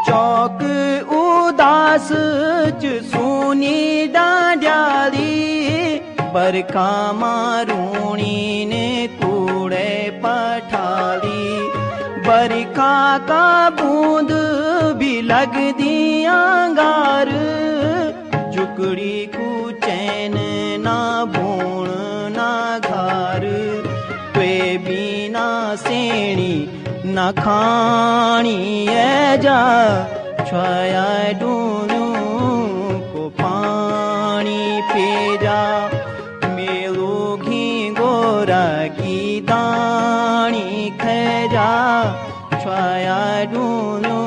चौक उदास च सूनी डांडियाली बरखा मारूणी ने कूड़े पठाली बरखा का बूंद भी लग दिया गार झुकड़ी को चैन ना भूण ना घार त्वे बिना सेणी ना खाणी जा छाया डूनू को पानी पे जा मेलो घी गोरा की दानी खे जा छाया डूनू